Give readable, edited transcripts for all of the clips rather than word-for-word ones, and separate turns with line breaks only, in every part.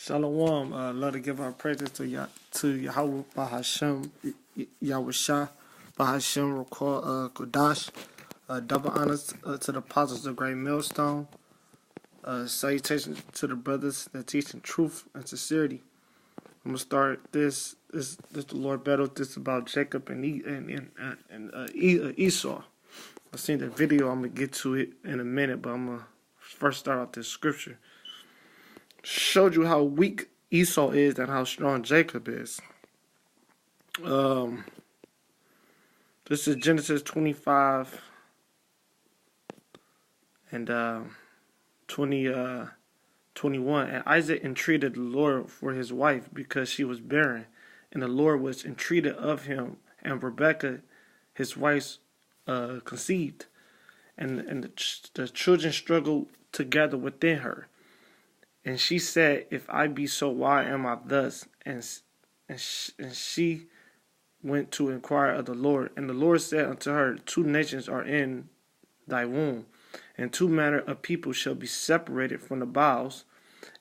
Shalom. Love to give our praises to Yahweh Bahashem Yahushua Bahashem Rakor Kodash. Double honors to the apostles of Great Millstone. Salutations to the brothers that teach in truth and sincerity. I'm gonna start this the Lord battled this about Jacob and Esau. I seen the video. I'm gonna get to it in a minute, but I'm gonna first start out this scripture. Showed you how weak Esau is and how strong Jacob is. This is Genesis 25 and 21. And Isaac entreated the Lord for his wife because she was barren, and the Lord was entreated of him, and Rebekah, his wife, conceived, and the children struggled together within her. And she said, "If I be so, why am I thus?" And she went to inquire of the Lord. And the Lord said unto her, 2 nations are in thy womb, and 2 manner of people shall be separated from the bowels,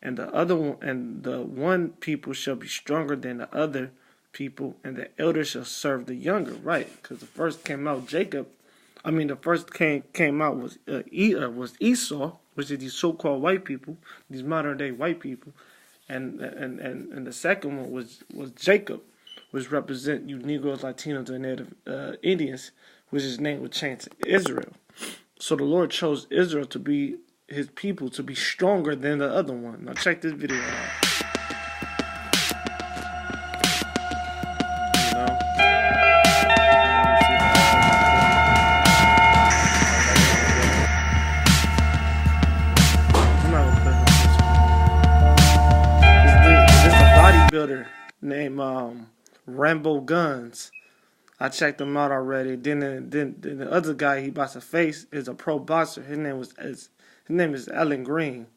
and the one people shall be stronger than the other people, and the elder shall serve the younger. Right? Because the first came out the first came out was Esau, which is these so-called white people, these modern-day white people, and the second one was Jacob, which represent you Negroes, Latinos, and Native Indians, which his name would change to Israel. So the Lord chose Israel to be his people, to be stronger than the other one. Now check this video out. Builder named Rambo Guns. I checked him out already. Then the other guy he about to face is a pro boxer. His name is Alan Green.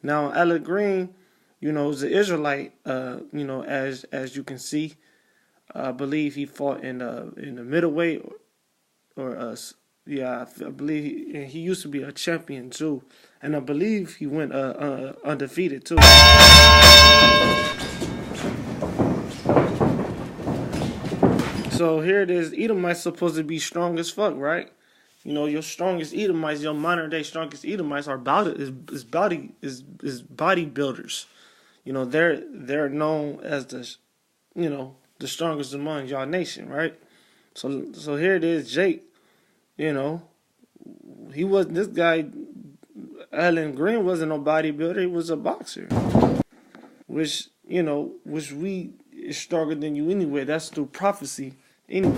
Now Alan Green, is an Israelite. As you can see, I believe he fought in the middleweight I believe he used to be a champion too, and I believe he went undefeated too. So here it is. Edomites supposed to be strong as fuck, right? Your strongest Edomites, your modern day strongest Edomites are bodybuilders. They're known as the strongest among y'all nation, right? So here it is, Jake. He wasn't this guy. Alan Green wasn't no bodybuilder. He was a boxer, which we is stronger than you anyway. That's through prophecy. Anyway,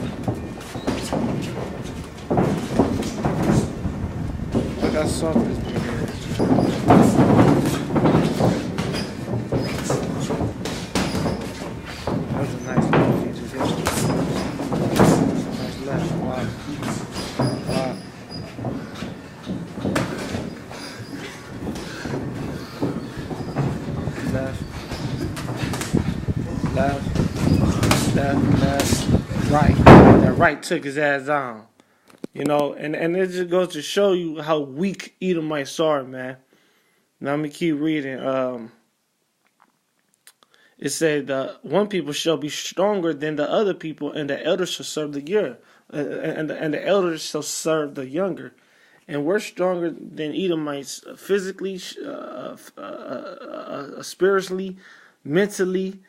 like I saw this video. That's a nice left. He just hit it. Nice left. Wow. Left. Right. That right took his ass on. And it just goes to show you how weak Edomites are, man. Now let me keep reading. It said one people shall be stronger than the other people, and the elder shall serve the younger, and the elder shall serve the younger. And we're stronger than Edomites physically, spiritually, mentally,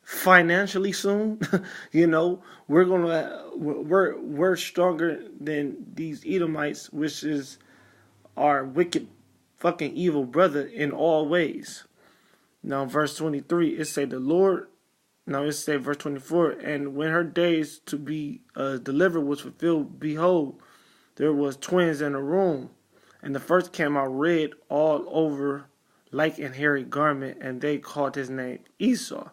financially soon. We're stronger than these Edomites, which is our wicked fucking evil brother in all ways. Now verse 23, it say verse 24, and when her days to be delivered was fulfilled, behold, there was twins in a room, and the first came out red all over like an hairy garment, and they called his name Esau.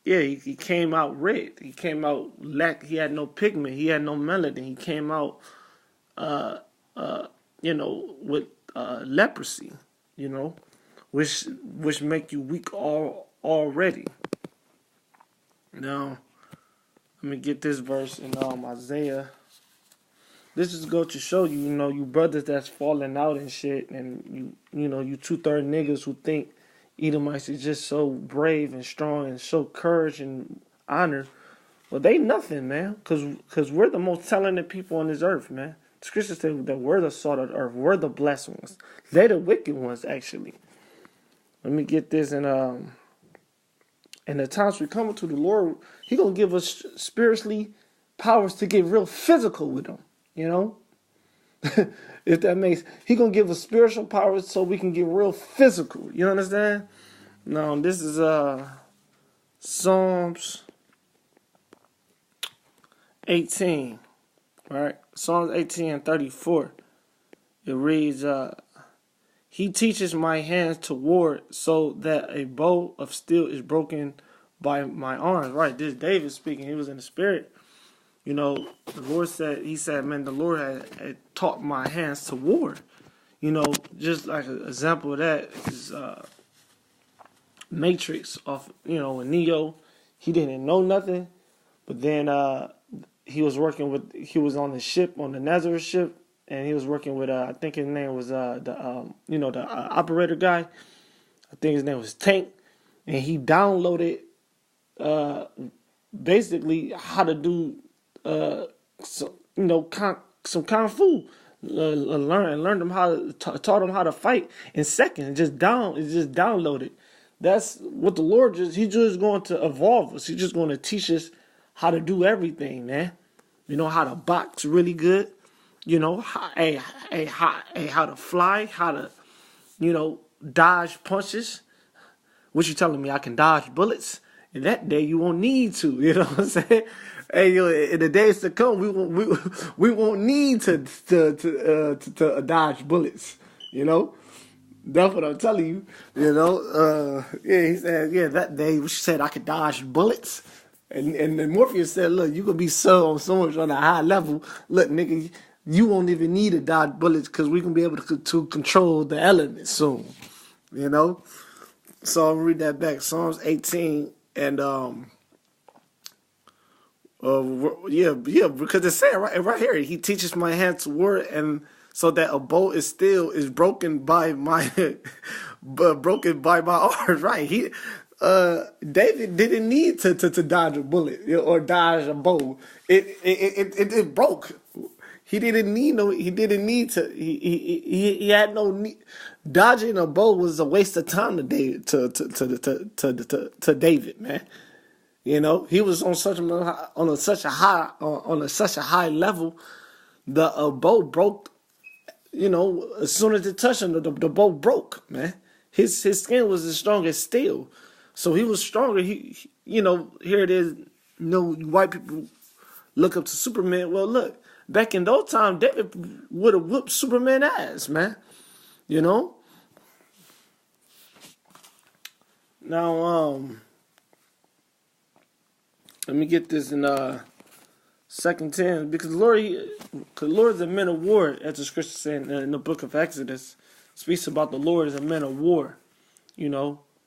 He came out red. He came out he had no pigment. He had no melanin. He came out, with leprosy. Which make you weak already. Now, let me get this verse in Isaiah this is go to show you, you brothers that's falling out and shit, and you 2/3 niggas who think Edomites is just so brave and strong and show courage and honor. Well, they nothing, man, cause we're the most talented people on this earth, man. The scriptures say that we're the salt of the earth. We're the blessed ones. They're the wicked ones, actually. Let me get this, and the times we come to the Lord, He gonna give us spiritually powers to get real physical with Him. If that makes, He gonna give us spiritual powers so we can get real physical. You understand? Now this is Psalms 18. All right, Psalms 18 and 34. It reads, He teaches my hands to war so that a bow of steel is broken by my arms. Right, this is David speaking. He was in the spirit. The Lord said, He said, man, the Lord had taught my hands to war. Just like an example of that is Matrix off, when Neo, he didn't know nothing, but then he was on the ship, on the Nazareth ship, and he was working with, I think his name was the operator guy. I think his name was Tank, and he downloaded basically how to do some kung fu. Learned them taught them how to fight in seconds. Just downloaded. That's what the Lord He's just going to evolve us. He's just going to teach us how to do everything, man. How to box really good. How to fly, how to, dodge punches. What you telling me? I can dodge bullets? In that day, you won't need to. You know what I'm saying? Hey, in the days to come, we won't need to dodge bullets. That's what I'm telling you. He said, that day she said I could dodge bullets. And then Morpheus said, look, you could be so much on a high level. Look, nigga, you won't even need to dodge bullets because we can be able to control the elements soon. So I'll read that back. Psalms 18 and because it said right here, He teaches my hand to war, and so that a bow is broken by my arms. Right? David didn't need to dodge a bullet or dodge a bow. It broke. He didn't need no. He didn't need to. He had no need. Dodging a bow was a waste of time to David, man. He was on such a high level. The bow broke. As soon as it touched him, the bow broke, man. His skin was as strong as steel, so he was stronger. Here it is. White people look up to Superman. Well, look, back in those times, David would have whooped Superman ass, man. Now, let me get this in 2:10, because the Lord is a man of war, as the scripture said in the book of Exodus. Speaks about the Lord as a man of war.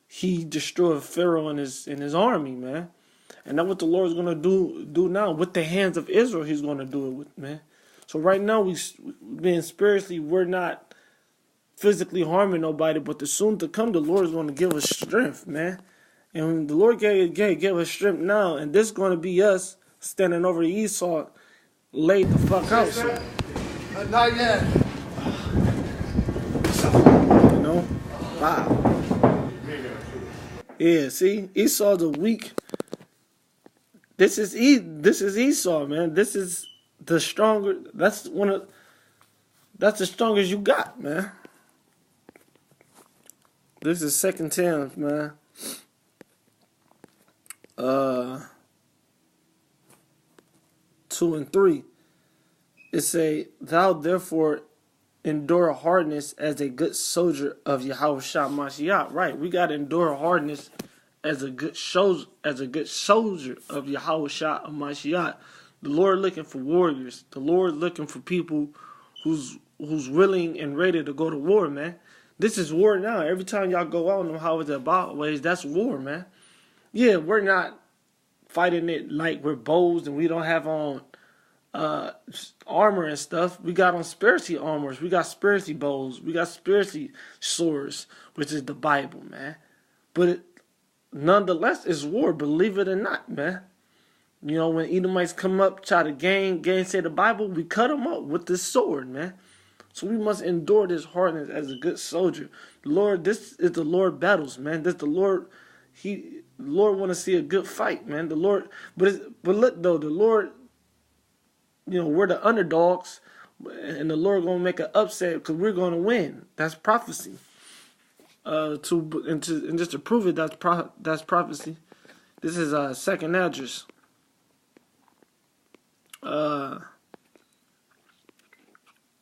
He destroyed Pharaoh and his army, man. And that's what the Lord is gonna do now with the hands of Israel. He's gonna do it with, man. So right now being spiritually, we're not physically harming nobody, but the soon to come, the Lord is gonna give us strength, man. And the Lord gave us strength now, and this is gonna be us standing over Esau, laid the fuck out. So.
Not yet.
Wow. Yeah, see, Esau's a weak. This is Esau, man. This is the stronger. That's the strongest you got, man. This is 2:10, man. 2 and 3. It say, "Thou therefore endure hardness as a good soldier of Yahushua Mashiach." Right, we gotta endure hardness as a good soldier of Yahushua Mashiach. The Lord looking for warriors. The Lord looking for people who's willing and ready to go to war, man. This is war now. Every time y'all go out on them highways and byways, that's war, man. Yeah, we're not fighting it like we're bows and we don't have on armor and stuff. We got conspiracy armors. We got conspiracy bows. We got conspiracy swords, which is the Bible, man. But nonetheless, it's war. Believe it or not, man. You know, when Edomites come up, try to gainsay the Bible, we cut them up with this sword, man. So we must endure this hardness as a good soldier. This is the Lord battles, man. This the Lord. The Lord want to see a good fight, man. The Lord, but look though, the Lord. You know, we're the underdogs, and the Lord gonna make an upset because we're gonna win. That's prophecy. Just to prove it, that's prophecy. This is second address.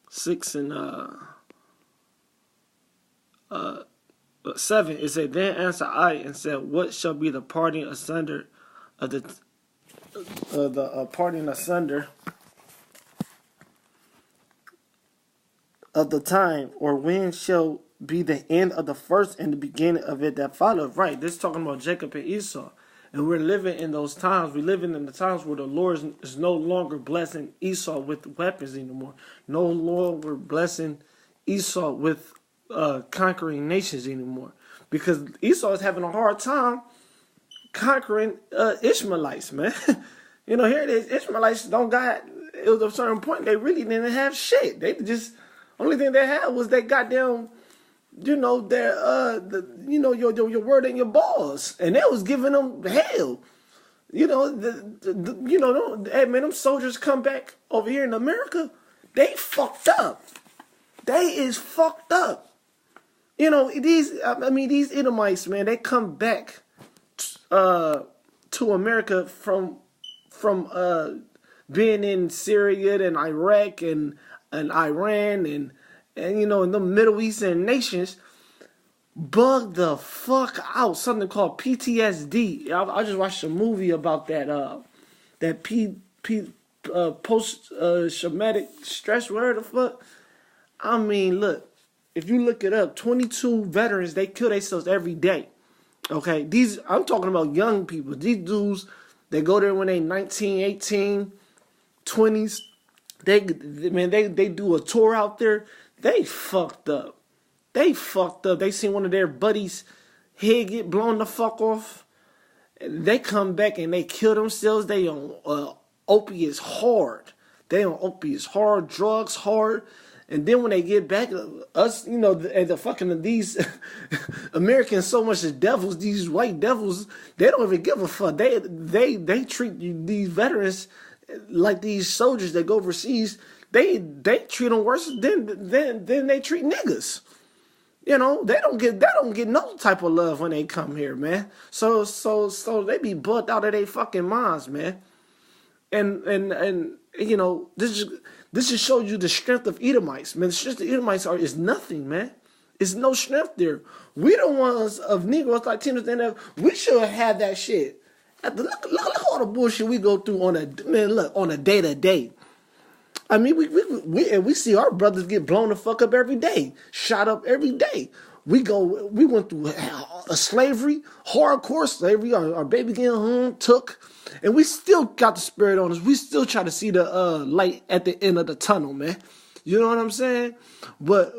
6 and 7. It said, "Then answered I and said, What shall be the parting asunder of the parting asunder of the time, or when shall be the end of the first and the beginning of it that followed?" Right, this is talking about Jacob and Esau. And we're living in those times. We're living in the times where the Lord is no longer blessing Esau with weapons anymore. No longer blessing Esau with conquering nations anymore. Because Esau is having a hard time conquering Ishmaelites, man. You know, here it is. Ishmaelites don't got, it was a certain point, they really didn't have shit. They just, only thing they had was they goddamn, you know, their your word and your balls, and they was giving them hell. You know, hey man, them soldiers come back over here in America, they fucked up. They is fucked up. You know, these Edomites, man, they come back to America from being in Syria and Iraq and Iran and you know, in the Middle Eastern nations, bug the fuck out. Something called PTSD. I just watched a movie about that. Post traumatic stress. Where the fuck? I mean, look. If you look it up, 22 veterans, they kill themselves every day. Okay, I'm talking about young people. These dudes, they go there when they 19, 18, 20s. They do a tour out there. They fucked up. They seen one of their buddies' head get blown the fuck off. They come back and they kill themselves. They on opiates hard. They on opiates hard, drugs hard. And then when they get back, us, you know, these Americans so much as devils, these white devils, they don't even give a fuck. They treat these veterans like these soldiers that go overseas. They treat them worse than they treat niggas. You know, they don't get no type of love when they come here, man. So they be bugged out of their fucking minds, man. And you know, this just shows you the strength of Edomites, man. The strength of Edomites is nothing, man. It's no strength there. We the ones of Negroes, Latinos, and we should have that shit. Look all the bullshit we go through on a day to day. I mean, we see our brothers get blown the fuck up every day, shot up every day. We went through a slavery, hardcore slavery. Our baby getting hung, took, and we still got the spirit on us. We still try to see the light at the end of the tunnel, man. You know what I'm saying? But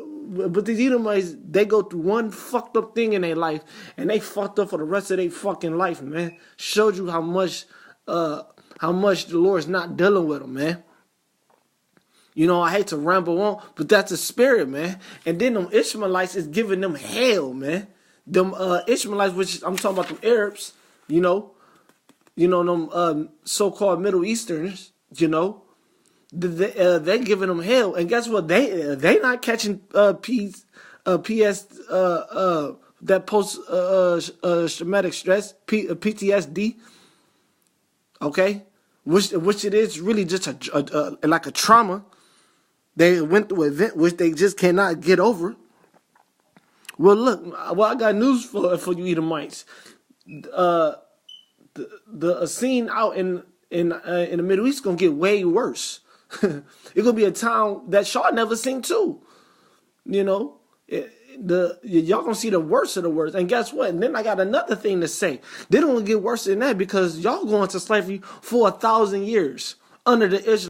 these Edomites, they go through one fucked up thing in their life, and they fucked up for the rest of their fucking life, man. Showed you how much the Lord's not dealing with them, man. You know, I hate to ramble on, but that's the spirit, man. And then them Ishmaelites is giving them hell, man. Them Ishmaelites, which I'm talking about them Arabs, you know them so-called Middle Easterners, you know, they giving them hell. And guess what? They not catching that post traumatic stress, PTSD. Okay, which it is really just like a trauma. They went through an event which they just cannot get over. Well, look, I got news for you Edomites. The scene out in the Middle East is gonna get way worse. It's gonna be a town that y'all never seen too. You know, y'all gonna see the worst of the worst. And guess what? And then I got another thing to say. They don't get worse than that because y'all going to slavery for 1,000 years under the Israelites.